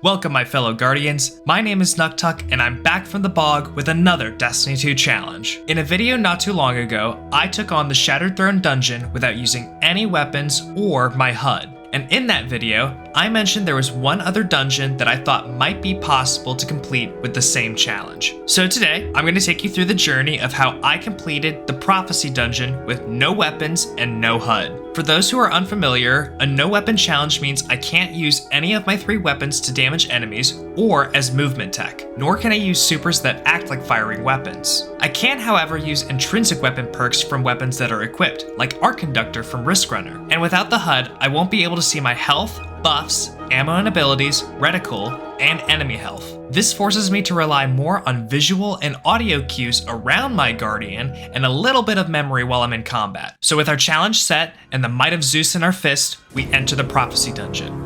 Welcome my fellow Guardians, my name is Nuktuk and I'm back from the bog with another Destiny 2 challenge. In a video not too long ago, I took on the Shattered Throne dungeon without using any weapons or my HUD. And in that video, I mentioned there was one other dungeon that I thought might be possible to complete with the same challenge. So today, I'm going to take you through the journey of how I completed the Prophecy dungeon with no weapons and no HUD. For those who are unfamiliar, a no weapon challenge means I can't use any of my 3 weapons to damage enemies or as movement tech, nor can I use supers that act like firing weapons. I can, however, use intrinsic weapon perks from weapons that are equipped, like Arc Conductor from Risk Runner. And without the HUD, I won't be able to see my health, buffs, ammo and abilities, reticle, and enemy health. This forces me to rely more on visual and audio cues around my Guardian and a little bit of memory while I'm in combat. So with our challenge set and the might of Zeus in our fist, we enter the Prophecy dungeon.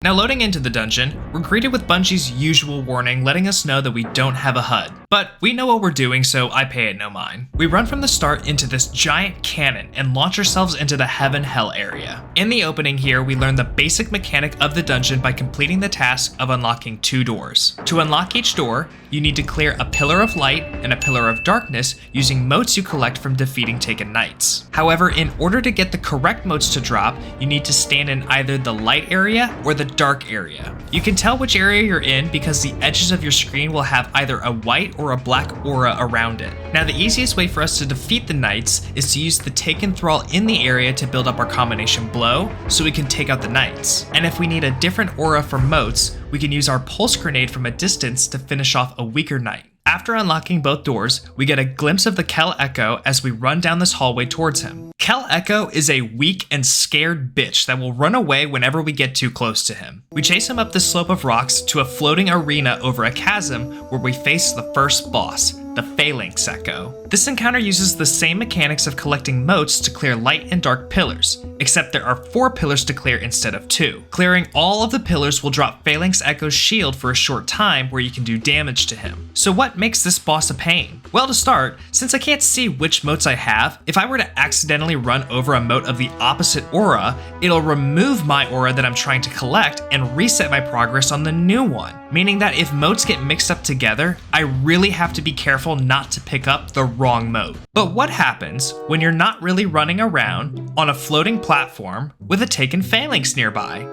Now loading into the dungeon, we're greeted with Bungie's usual warning letting us know that we don't have a HUD. But we know what we're doing, so I pay it no mind. We run from the start into this giant cannon and launch ourselves into the Heaven-Hell area. In the opening here, we learn the basic mechanic of the dungeon by completing the task of unlocking 2 doors. To unlock each door, you need to clear a Pillar of Light and a Pillar of Darkness using motes you collect from defeating taken knights. However, in order to get the correct motes to drop, you need to stand in either the light area or the dark area. You can tell which area you're in because the edges of your screen will have either a white or a black aura around it. Now the easiest way for us to defeat the knights is to use the Taken Thrall in the area to build up our combination blow so we can take out the knights. And if we need a different aura for motes, we can use our Pulse Grenade from a distance to finish off a weaker knight. After unlocking both doors, we get a glimpse of the Kel Echo as we run down this hallway towards him. Kel Echo is a weak and scared bitch that will run away whenever we get too close to him. We chase him up the slope of rocks to a floating arena over a chasm where we face the first boss, the Phalanx Echo. This encounter uses the same mechanics of collecting motes to clear light and dark pillars, except there are 4 pillars to clear instead of 2. Clearing all of the pillars will drop Phalanx Echo's shield for a short time where you can do damage to him. So what makes this boss a pain? Well, to start, since I can't see which motes I have, if I were to accidentally run over a mote of the opposite aura, it'll remove my aura that I'm trying to collect and reset my progress on the new one. Meaning that if motes get mixed up together, I really have to be careful not to pick up the wrong mote. But what happens when you're not really running around on a floating platform with a taken phalanx nearby?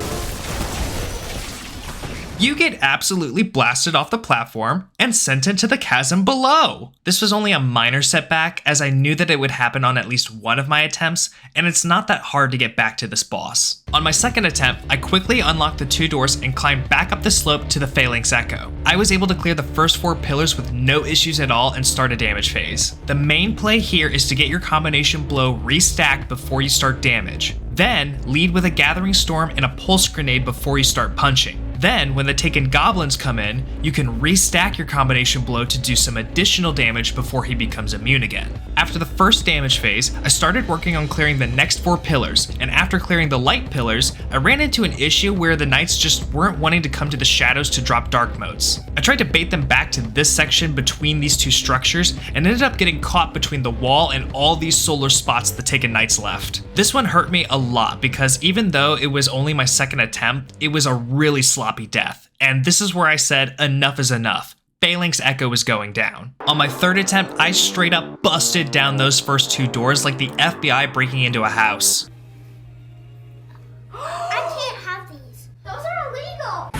You get absolutely blasted off the platform and sent into the chasm below. This was only a minor setback as I knew that it would happen on at least one of my attempts, and it's not that hard to get back to this boss. On my second attempt, I quickly unlocked the 2 doors and climbed back up the slope to the Phalanx Echo. I was able to clear the first 4 pillars with no issues at all and start a damage phase. The main play here is to get your combination blow restacked before you start damage. Then, lead with a Gathering Storm and a Pulse Grenade before you start punching. Then, when the Taken Goblins come in, you can restack your combination blow to do some additional damage before he becomes immune again. After the first damage phase, I started working on clearing the next 4 pillars, and after clearing the light pillars, I ran into an issue where the knights just weren't wanting to come to the shadows to drop dark motes. I tried to bait them back to this section between these 2 structures, and ended up getting caught between the wall and all these solar spots the Taken Knights left. This one hurt me a lot because even though it was only my second attempt, it was a really sloppy death. And this is where I said enough is enough. Phalanx Echo is going down. On my third attempt, I straight up busted down those first 2 doors like the FBI breaking into a house. I can't have these. Those are illegal.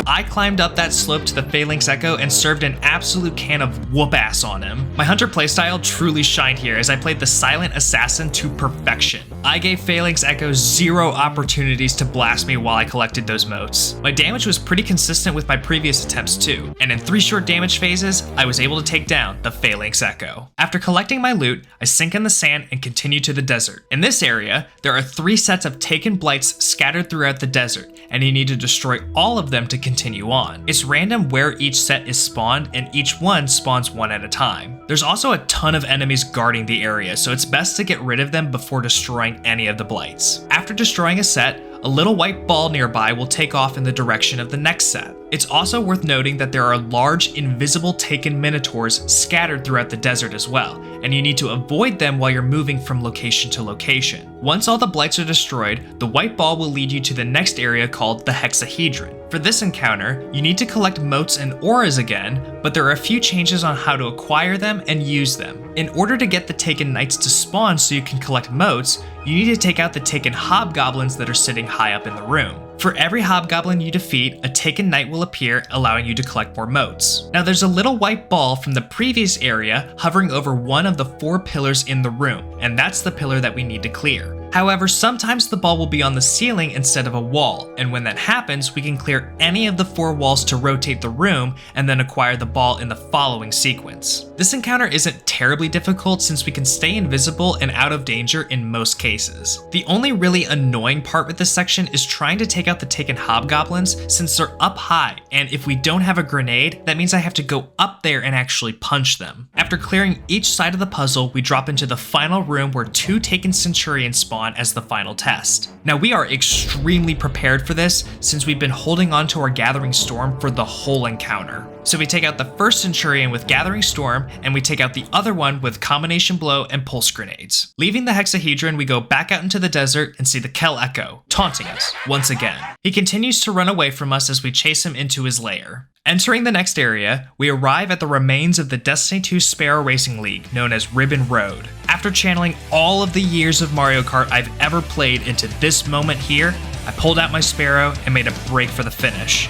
I climbed up that slope to the Phalanx Echo and served an absolute can of whoop ass on him. My hunter playstyle truly shined here as I played the silent assassin to perfection. I gave Phalanx Echo 0 opportunities to blast me while I collected those motes. My damage was pretty consistent with my previous attempts too, and in 3 short damage phases, I was able to take down the Phalanx Echo. After collecting my loot, I sink in the sand and continue to the desert. In this area, there are 3 sets of taken blights scattered throughout the desert, and you need to destroy all of them to continue on. It's random where each set is spawned, and each one spawns 1 at a time. There's also a ton of enemies guarding the area, so it's best to get rid of them before destroying any of the blights. After destroying a set, a little white ball nearby will take off in the direction of the next set. It's also worth noting that there are large invisible Taken Minotaurs scattered throughout the desert as well, and you need to avoid them while you're moving from location to location. Once all the blights are destroyed, the white ball will lead you to the next area called the Hexahedron. For this encounter, you need to collect motes and auras again, but there are a few changes on how to acquire them and use them. In order to get the Taken Knights to spawn so you can collect motes, you need to take out the Taken Hobgoblins that are sitting high up in the room. For every Hobgoblin you defeat, a Taken Knight will appear, allowing you to collect more motes. Now there's a little white ball from the previous area hovering over one of the 4 pillars in the room, and that's the pillar that we need to clear. However, sometimes the ball will be on the ceiling instead of a wall, and when that happens, we can clear any of the 4 walls to rotate the room and then acquire the ball in the following sequence. This encounter isn't terribly difficult since we can stay invisible and out of danger in most cases. The only really annoying part with this section is trying to take out the Taken Hobgoblins since they're up high, and if we don't have a grenade, that means I have to go up there and actually punch them. After clearing each side of the puzzle, we drop into the final room where 2 Taken Centurions spawn as the final test. Now we are extremely prepared for this since we've been holding on to our Gathering Storm for the whole encounter. So we take out the first Centurion with Gathering Storm, and we take out the other one with Combination Blow and Pulse Grenades. Leaving the Hexahedron, we go back out into the desert and see the Kel Echo, taunting us once again. He continues to run away from us as we chase him into his lair. Entering the next area, we arrive at the remains of the Destiny 2 Sparrow Racing League, known as Ribbon Road. After channeling all of the years of Mario Kart I've ever played into this moment here, I pulled out my Sparrow and made a break for the finish.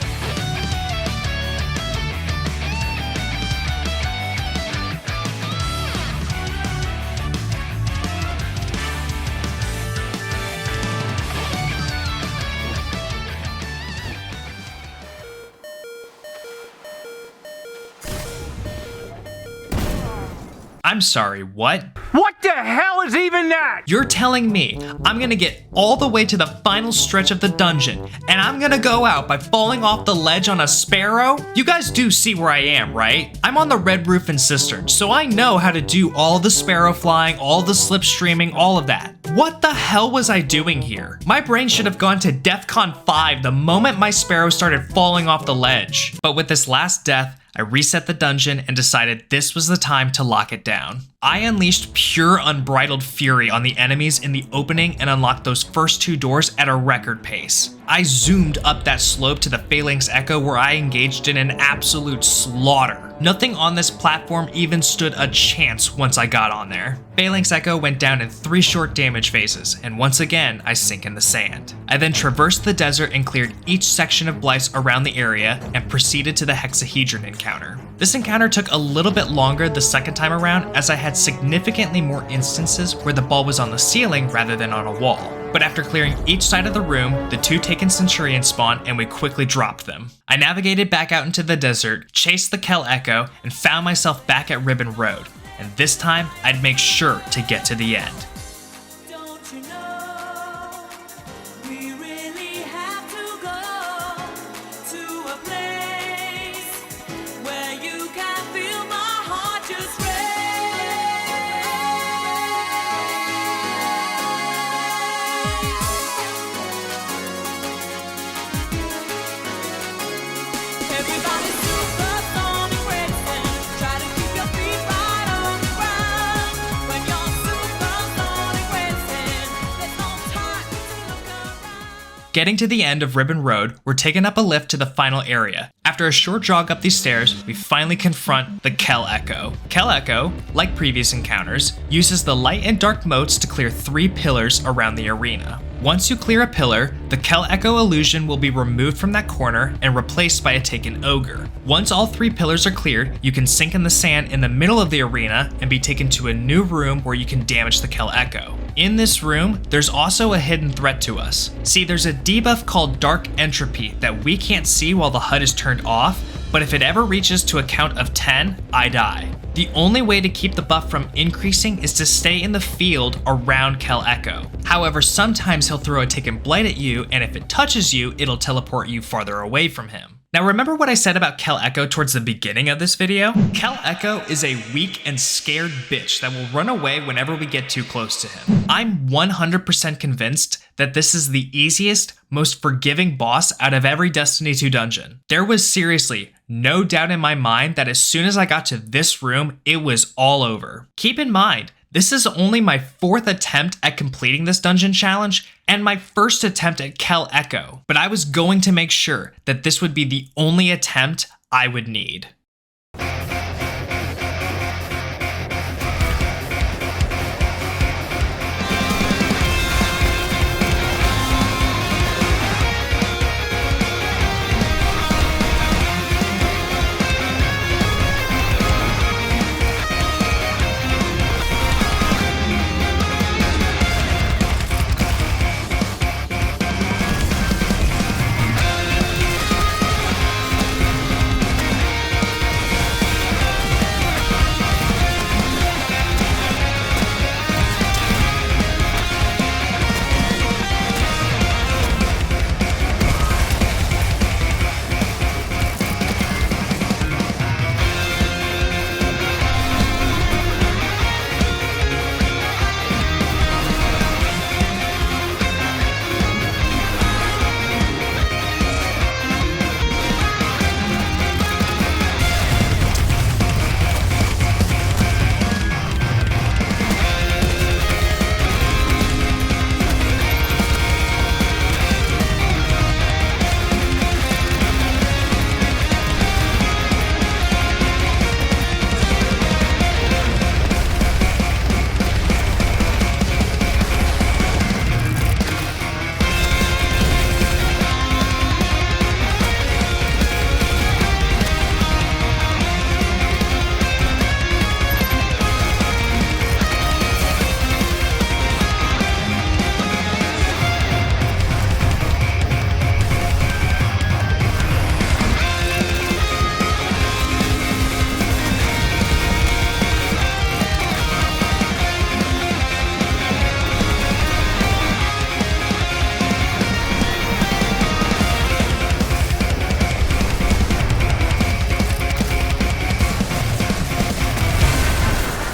I'm sorry, what? What the hell is even that? You're telling me I'm gonna get all the way to the final stretch of the dungeon, and I'm gonna go out by falling off the ledge on a Sparrow? You guys do see where I am, right? I'm on the red roof and cistern, so I know how to do all the Sparrow flying, all the slipstreaming, all of that. What the hell was I doing here? My brain should have gone to DEFCON 5 the moment my Sparrow started falling off the ledge. But with this last death, I reset the dungeon and decided this was the time to lock it down. I unleashed pure unbridled fury on the enemies in the opening and unlocked those first 2 doors at a record pace. I zoomed up that slope to the Phalanx Echo where I engaged in an absolute slaughter. Nothing on this platform even stood a chance once I got on there. Phalanx Echo went down in 3 short damage phases, and once again, I sink in the sand. I then traversed the desert and cleared each section of blights around the area and proceeded to the Hexahedron encounter. This encounter took a little bit longer the second time around as I had significantly more instances where the ball was on the ceiling rather than on a wall. But after clearing each side of the room, the 2 Taken Centurions spawned and we quickly dropped them. I navigated back out into the desert, chased the Kel Echo, and found myself back at Ribbon Road. And this time, I'd make sure to get to the end. Don't you know, we really have to go to a place where you can feel my heart just race. Everybody's supersonic racing, try to keep your feet right on the ground. When you're supersonic racing, there's no time to look around. Getting to the end of Ribbon Road, we're taking up a lift to the final area. After a short jog up these stairs, we finally confront the Kel Echo. Kel Echo, like previous encounters, uses the light and dark motes to clear 3 pillars around the arena. Once you clear a pillar, the Kel Echo illusion will be removed from that corner and replaced by a Taken Ogre. Once all 3 pillars are cleared, you can sink in the sand in the middle of the arena and be taken to a new room where you can damage the Kel Echo. In this room, there's also a hidden threat to us. See, there's a debuff called Dark Entropy that we can't see while the HUD is turned off, but if it ever reaches to a count of 10, I die. The only way to keep the buff from increasing is to stay in the field around Kel Echo. However, sometimes he'll throw a Taken Blight at you, and if it touches you, it'll teleport you farther away from him. Now remember what I said about Kel Echo towards the beginning of this video? Kel Echo is a weak and scared bitch that will run away whenever we get too close to him. I'm 100% convinced that this is the easiest, most forgiving boss out of every Destiny 2 dungeon. There was seriously no doubt in my mind that as soon as I got to this room, it was all over. Keep in mind, this is only my 4th attempt at completing this dungeon challenge and my first attempt at Kel Echo, but I was going to make sure that this would be the only attempt I would need.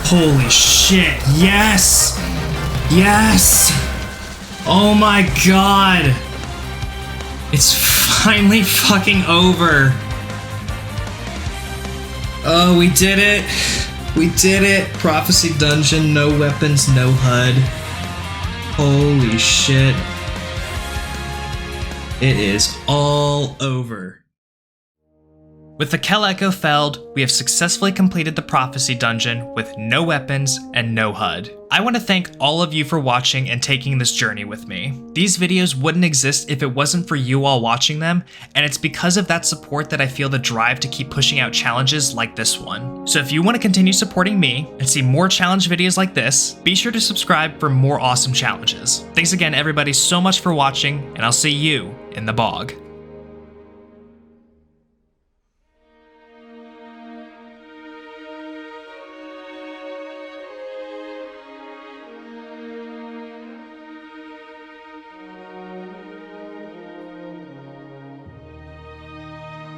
Holy shit, yes! Yes! Oh my god! It's finally fucking over! Oh, we did it! We did it! Prophecy Dungeon, no weapons, no HUD. Holy shit. It is all over. With the Kel Echo felled, we have successfully completed the Prophecy Dungeon with no weapons and no HUD. I want to thank all of you for watching and taking this journey with me. These videos wouldn't exist if it wasn't for you all watching them, and it's because of that support that I feel the drive to keep pushing out challenges like this one. So if you want to continue supporting me and see more challenge videos like this, be sure to subscribe for more awesome challenges. Thanks again everybody so much for watching, and I'll see you in the bog.